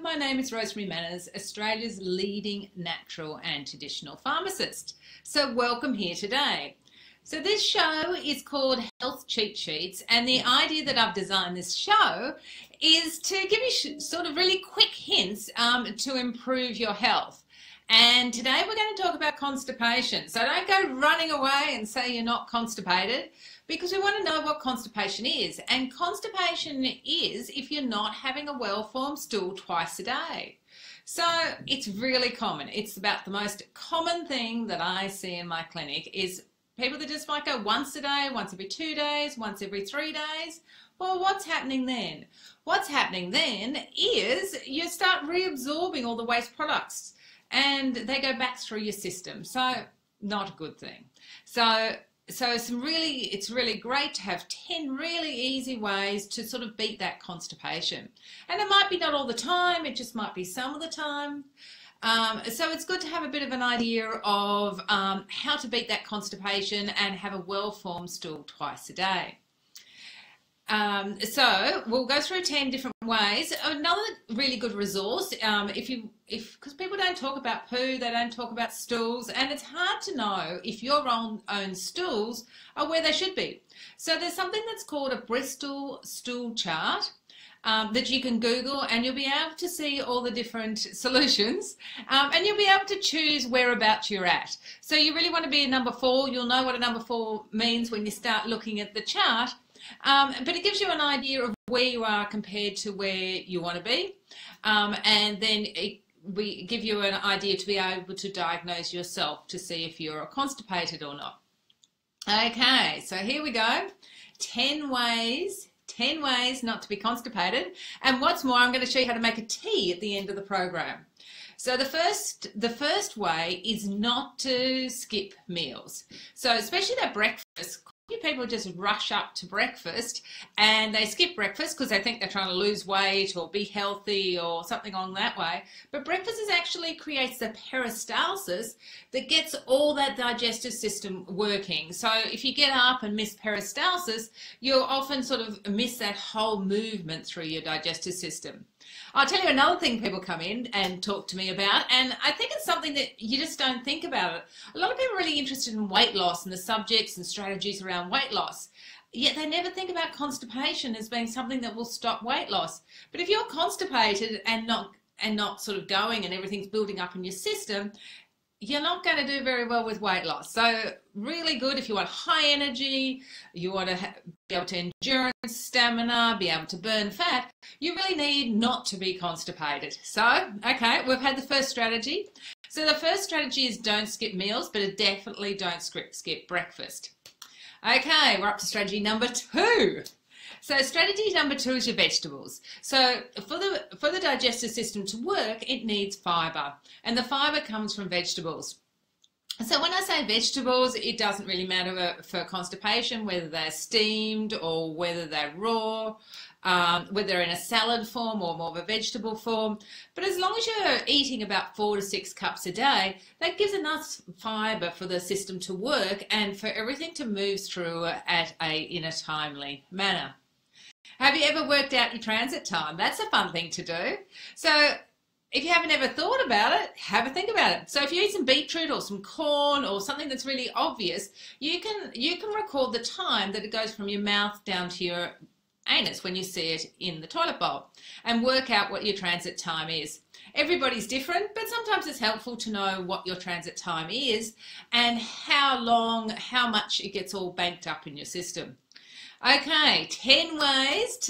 my name is Rosemary Manners, Australia's leading natural and traditional pharmacist. So welcome here today. So this show is called Health Cheat Sheets, and the idea that I've designed this show is to give you sort of really quick hints to improve your health. And today we're going to talk about constipation. So don't go running away and say you're not constipated, because we want to know what constipation is. And constipation is if you're not having a well-formed stool twice a day. So it's really common. It's about the most common thing that I see in my clinic is people that just might go once a day, once every 2 days, once every 3 days. Well, what's happening then? What's happening then is you start reabsorbing all the waste products, and they go back through your system. So not a good thing. So it's really great to have 10 really easy ways to sort of beat that constipation. And it might be not all the time, it just might be some of the time. So it's good to have a bit of an idea of how to beat that constipation and have a well-formed stool twice a day. So we'll go through 10 different ways. Another really good resource, because people don't talk about poo, they don't talk about stools, and it's hard to know if your own stools are where they should be. So there's something that's called a Bristol stool chart that you can Google, and you'll be able to see all the different solutions, and you'll be able to choose whereabouts you're at. So you really want to be a number 4. You'll know what a number 4 means when you start looking at the chart. But it gives you an idea of where you are compared to where you want to be, and then we give you an idea to be able to diagnose yourself to see if you're constipated or not. Okay, so here we go. 10 ways not to be constipated. And what's more, I'm going to show you how to make a tea at the end of the program. So the first way is not to skip meals. So especially that breakfast. People just rush up to breakfast and they skip breakfast because they think they're trying to lose weight or be healthy or something along that way. But breakfast actually creates the peristalsis that gets all that digestive system working. So if you get up and miss peristalsis, you'll often sort of miss that whole movement through your digestive system. I'll tell you another thing people come in and talk to me about, and I think it's something that you just don't think about it. A lot of people are really interested in weight loss and the subjects and strategies around weight loss, yet they never think about constipation as being something that will stop weight loss. But if you're constipated and not sort of going and everything's building up in your system, you're not going to do very well with weight loss. So really good if you want high energy, you want to be able to endurance, stamina, be able to burn fat, you really need not to be constipated. So, okay, we've had the first strategy. So the first strategy is don't skip meals, but definitely don't skip breakfast. Okay, we're up to strategy number 2. So strategy number 2 is your vegetables. So for the digestive system to work, it needs fibre, and the fibre comes from vegetables. So when I say vegetables, it doesn't really matter for constipation whether they're steamed or whether they're raw, whether they're in a salad form or more of a vegetable form. But as long as you're eating about 4 to 6 cups a day, that gives enough fibre for the system to work and for everything to move through in a timely manner. Have you ever worked out your transit time? That's a fun thing to do. So if you haven't ever thought about it, have a think about it. So if you eat some beetroot or some corn or something that's really obvious, you can record the time that it goes from your mouth down to your anus when you see it in the toilet bowl and work out what your transit time is. Everybody's different, but sometimes it's helpful to know what your transit time is and how much it gets all banked up in your system. Okay, 10 ways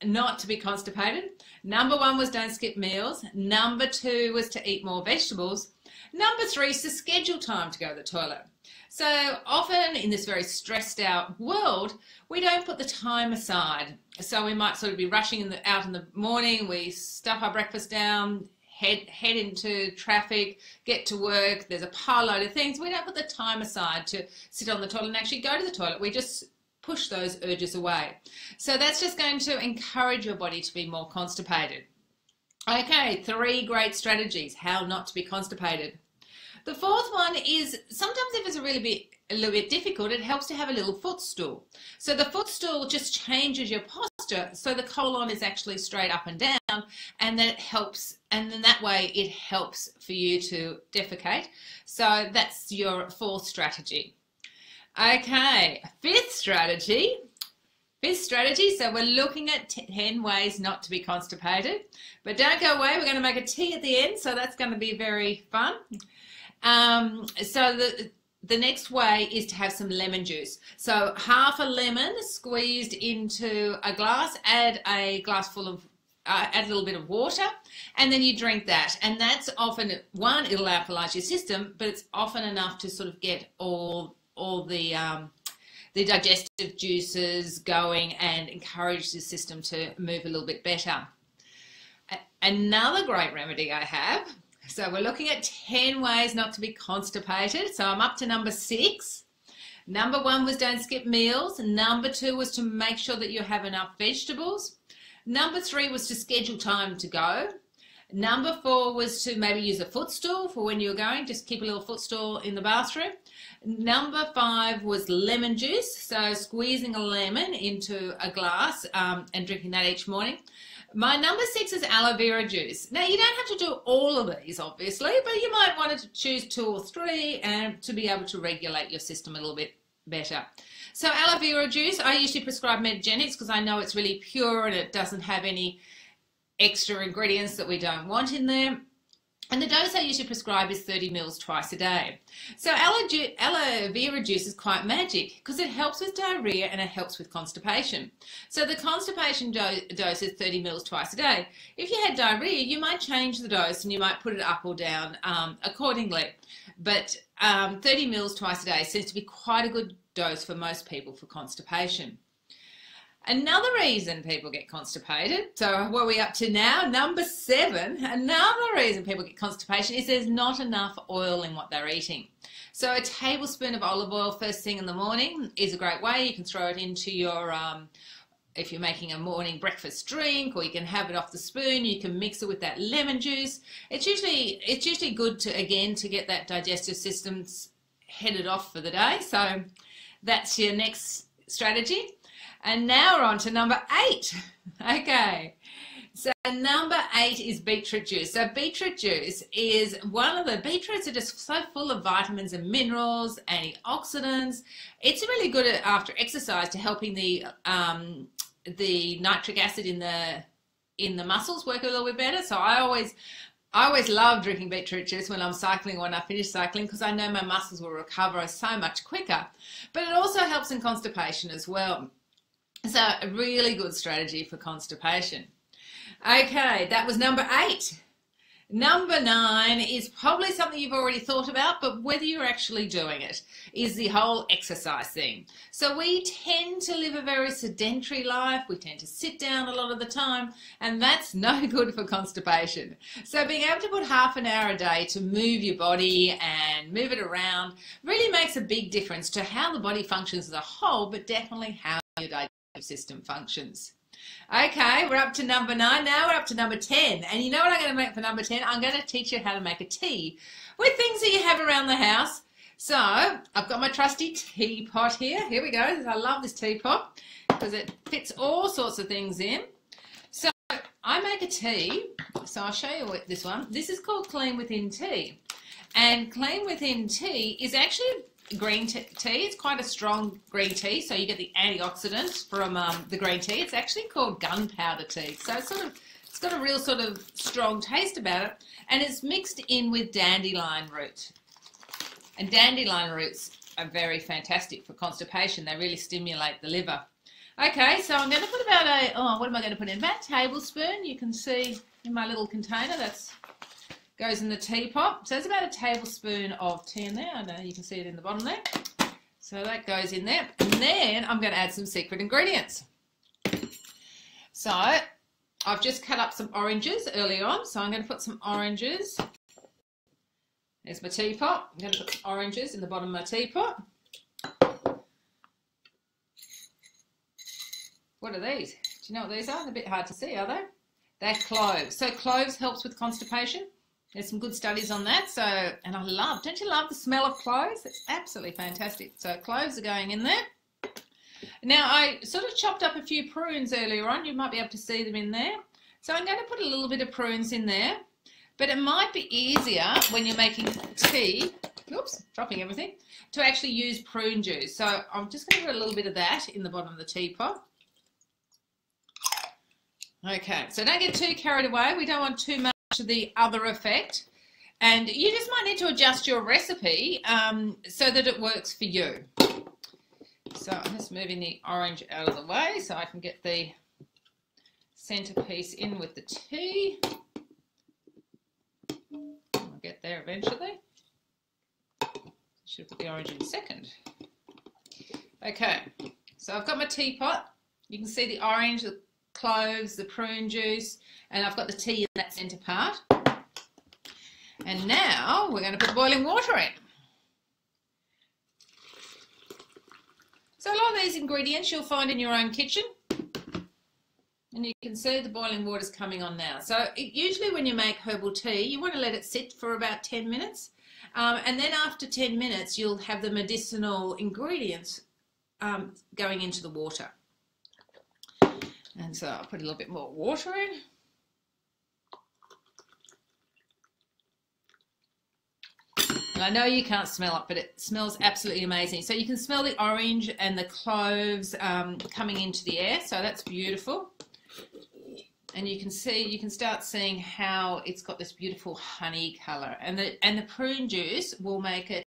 not to be constipated. Number 1 was don't skip meals. Number 2 was to eat more vegetables. Number 3 is to schedule time to go to the toilet. So often in this very stressed out world, we don't put the time aside. So we might sort of be rushing out in the morning, we stuff our breakfast down, head into traffic, get to work, there's a pile load of things. We don't put the time aside to sit on the toilet and actually go to the toilet. We just push those urges away. So that's just going to encourage your body to be more constipated. Okay, 3 great strategies, how not to be constipated. The fourth one is sometimes if it's a little bit difficult, it helps to have a little footstool. So the footstool just changes your posture so the colon is actually straight up and down and then it helps, and then that way it helps for you to defecate. So that's your fourth strategy. Okay, fifth strategy, so we're looking at 10 ways not to be constipated. But don't go away, we're going to make a tea at the end, so that's going to be very fun. So the next way is to have some lemon juice. So half a lemon squeezed into a glass, add a glassful of, add a little bit of water, and then you drink that. And that's often, one, it'll alkalize your system, but it's often enough to sort of get all the digestive juices going and encourage the system to move a little bit better. Another great remedy I have, so we're looking at 10 ways not to be constipated. So I'm up to number 6. Number 1 was don't skip meals. Number 2 was to make sure that you have enough vegetables. Number 3 was to schedule time to go. Number 4 was to maybe use a footstool for when you're going, just keep a little footstool in the bathroom. Number 5 was lemon juice, so squeezing a lemon into a glass and drinking that each morning. My number 6 is aloe vera juice. Now, you don't have to do all of these, obviously, but you might want to choose 2 or 3 and to be able to regulate your system a little bit better. So aloe vera juice, I usually prescribe Metagenics because I know it's really pure and it doesn't have any extra ingredients that we don't want in there. And the dose I usually prescribe is 30 ml twice a day. So aloe vera juice is quite magic because it helps with diarrhea and it helps with constipation. So the constipation dose is 30 ml twice a day. If you had diarrhea, you might change the dose and you might put it up or down accordingly. But 30 ml twice a day seems to be quite a good dose for most people for constipation. Another reason people get constipated, so what are we up to now? Number 7, another reason people get constipation is there's not enough oil in what they're eating. So a tablespoon of olive oil first thing in the morning is a great way. You can throw it into your, if you're making a morning breakfast drink, or you can have it off the spoon. You can mix it with that lemon juice. It's usually good to, again, to get that digestive system headed off for the day. So that's your next strategy. And now we're on to number 8. Okay, so number 8 is beetroot juice. So beetroot juice is beetroots are just so full of vitamins and minerals, antioxidants. It's really good after exercise to helping the nitric acid in the muscles work a little bit better. So I always love drinking beetroot juice when I'm cycling or when I finish cycling because I know my muscles will recover so much quicker. But it also helps in constipation as well. So a really good strategy for constipation. Okay, that was number 8. Number 9 is probably something you've already thought about, but whether you're actually doing it, is the whole exercise thing. So we tend to live a very sedentary life. We tend to sit down a lot of the time, and that's no good for constipation. So being able to put half an hour a day to move your body and move it around really makes a big difference to how the body functions as a whole, but definitely how your digestive system functions. Okay, we're up to number 9. Now we're up to number 10. And you know what I'm going to make for number 10? I'm going to teach you how to make a tea with things that you have around the house. So I've got my trusty teapot here. Here we go. I love this teapot because it fits all sorts of things in. So I make a tea. So I'll show you this one. This is called Clean Within Tea. And Clean Within Tea is actually green tea. It's quite a strong green tea, so you get the antioxidants from the green tea. It's actually called gunpowder tea, so it's got a real sort of strong taste about it, and it's mixed in with dandelion root. And dandelion roots are very fantastic for constipation. They really stimulate the liver. Okay, so I'm going to put about what am I going to put in? About a tablespoon. You can see in my little container that's goes in the teapot. So there's about a tablespoon of tea in there. I know you can see it in the bottom there. So that goes in there. And then I'm going to add some secret ingredients. So I've just cut up some oranges earlier on. So I'm going to put some oranges. There's my teapot. I'm going to put some oranges in the bottom of my teapot. What are these? Do you know what these are? They're a bit hard to see, are they? They're cloves. So cloves helps with constipation. There's some good studies on that. So, and don't you love the smell of cloves? It's absolutely fantastic. So cloves are going in there. Now I sort of chopped up a few prunes earlier on. You might be able to see them in there. So I'm going to put a little bit of prunes in there, but it might be easier when you're making tea, oops, dropping everything, to actually use prune juice. So I'm just going to put a little bit of that in the bottom of the teapot. Okay, so don't get too carried away. We don't want too much of the other effect. And you just might need to adjust your recipe so that it works for you. So I'm just moving the orange out of the way so I can get the centerpiece in with the tea. I'll get there eventually. Should have put the orange in second. Okay, so I've got my teapot. You can see the orange, the cloves, the prune juice, and I've got the tea in that centre part. And now we're going to put the boiling water in. So a lot of these ingredients you'll find in your own kitchen. And you can see the boiling water is coming on now. So usually when you make herbal tea, you want to let it sit for about 10 minutes. And then after 10 minutes, you'll have the medicinal ingredients going into the water. And so I'll put a little bit more water in. And I know you can't smell it, but it smells absolutely amazing. So you can smell the orange and the cloves coming into the air. So that's beautiful. And you can see, you can start seeing how it's got this beautiful honey color, and the prune juice will make it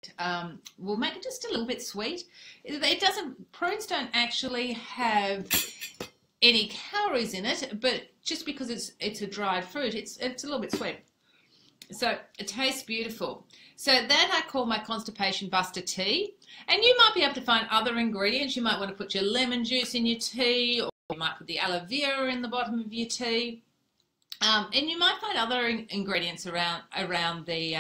just a little bit sweet. It doesn't, prunes don't actually have any calories in it, but just because it's a dried fruit, it's a little bit sweet. So it tastes beautiful. So that I call my Constipation Buster Tea. And you might be able to find other ingredients. You might want to put your lemon juice in your tea, or you might put the aloe vera in the bottom of your tea. And you might find other ingredients around the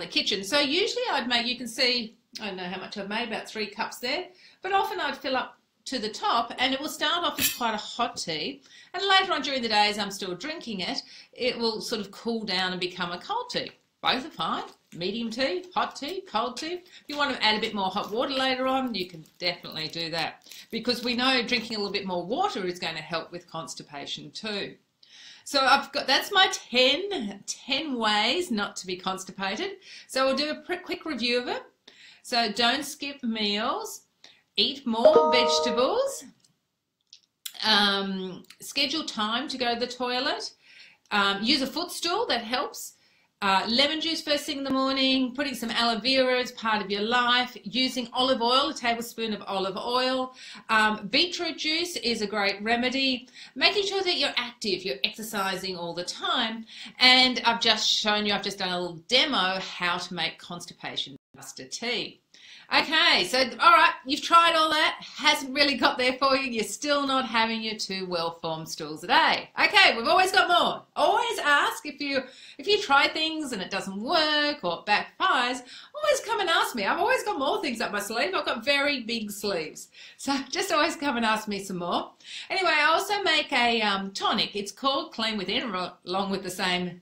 kitchen. So usually I'd make, you can see, I don't know how much I've made, about 3 cups there. But often I'd fill up to the top, and it will start off as quite a hot tea, and later on during the day as I'm still drinking it, it will sort of cool down and become a cold tea. Both are fine. Medium tea, hot tea, cold tea. If you want to add a bit more hot water later on, you can definitely do that, because we know drinking a little bit more water is going to help with constipation too. So I've got, that's my 10 ways not to be constipated. So we'll do a quick review of it. So don't skip meals. Eat more vegetables, schedule time to go to the toilet, use a footstool, that helps, lemon juice first thing in the morning, putting some aloe vera as part of your life, using olive oil, a tablespoon of olive oil, beetroot juice is a great remedy, making sure that you're active, you're exercising all the time, and I've just shown you, I've just done a little demo how to make Constipation Buster Tea. Okay, so all right, you've tried all that, hasn't really got there for you, you're still not having your 2 well-formed stools a day. Okay, we've always got more. Always ask if you try things and it doesn't work or it backfires, always come and ask me. I've always got more things up my sleeve. I've got very big sleeves. So just always come and ask me some more. Anyway, I also make a tonic. It's called Clean Within, along with the same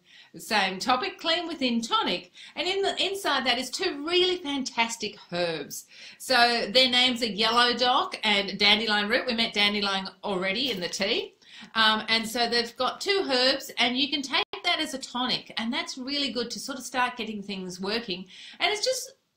topic, Clean Within Tonic, and inside that is 2 really fantastic herbs. So their names are yellow dock and dandelion root. We met dandelion already in the tea, and so they've got 2 herbs, and you can take that as a tonic, and that's really good to sort of start getting things working. And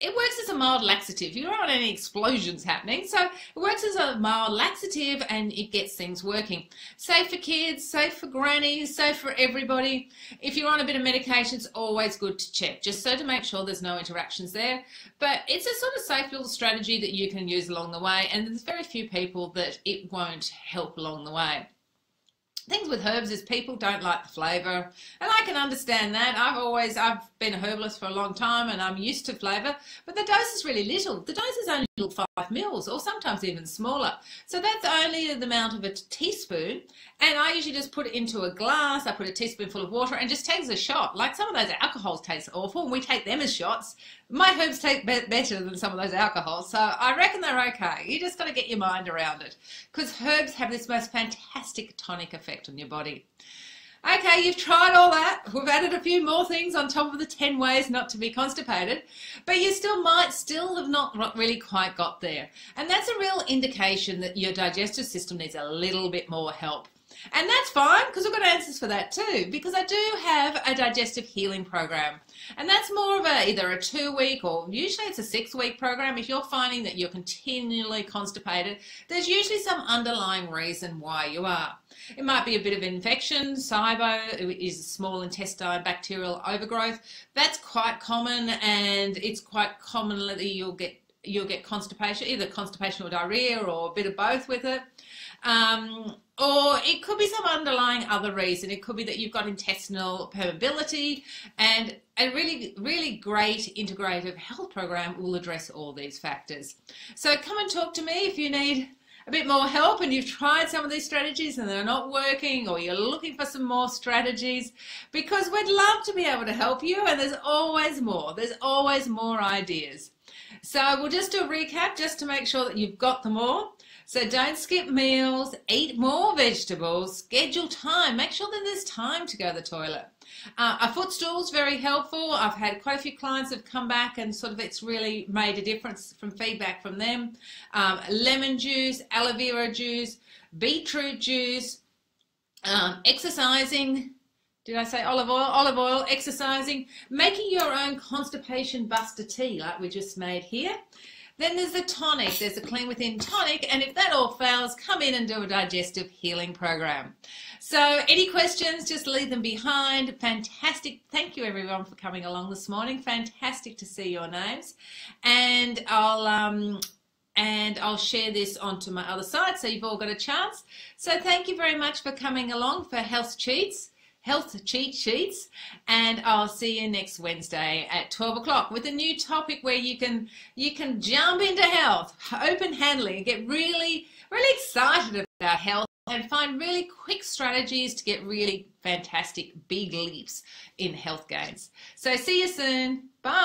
it works as a mild laxative. You don't want any explosions happening, so it works as a mild laxative and it gets things working. Safe for kids, safe for grannies, safe for everybody. If you're on a bit of medication, it's always good to check, just so to make sure there's no interactions there. But it's a sort of safe little strategy that you can use along the way, and there's very few people that it won't help along the way. Things with herbs is people don't like the flavour, and I can understand that. I've been a herbalist for a long time, and I'm used to flavour, but the dose is really little. The dose is only 5 mils, or sometimes even smaller. So that's only the amount of a teaspoon, and I usually just put it into a glass. I put a teaspoonful of water and just take it as a shot. Like some of those alcohols taste awful, and we take them as shots. My herbs taste better than some of those alcohols, so I reckon they're okay. You just got to get your mind around it, because herbs have this most fantastic tonic effect on your body. Okay, you've tried all that. We've added a few more things on top of the 10 ways not to be constipated, but you might have not really quite got there. And that's a real indication that your digestive system needs a little bit more help. And that's fine, because I've got answers for that too, because I do have a digestive healing program. And that's more of either a 2-week, or usually it's a 6-week program. If you're finding that you're continually constipated, there's usually some underlying reason why you are. It might be a bit of infection. SIBO is small intestine bacterial overgrowth. That's quite common, and it's quite commonly you'll get constipation, either constipation or diarrhea, or a bit of both with it. Or it could be some underlying other reason. It could be that you've got intestinal permeability, and a really, really great integrative health program will address all these factors. So come and talk to me if you need a bit more help and you've tried some of these strategies and they're not working, or you're looking for some more strategies, because we'd love to be able to help you, and there's always more. There's always more ideas. So we'll just do a recap just to make sure that you've got them all. So don't skip meals, eat more vegetables, schedule time, make sure that there's time to go to the toilet. A footstool is very helpful. I've had quite a few clients have come back and sort of it's really made a difference from feedback from them. Lemon juice, aloe vera juice, beetroot juice, exercising. Did I say olive oil? Olive oil, exercising, making your own Constipation Buster Tea like we just made here. Then there's the tonic. There's a Clean Within tonic, and if that all fails, come in and do a digestive healing program. So any questions, just leave them behind. Fantastic. Thank you everyone for coming along this morning. Fantastic to see your names. And I'll share this onto my other site so you've all got a chance. So thank you very much for coming along for Health Cheat Sheets, and I'll see you next Wednesday at 12 o'clock with a new topic where you can jump into health open-handedly and get really, really excited about health and find really quick strategies to get really fantastic big leaps in health gains. So see you soon. Bye.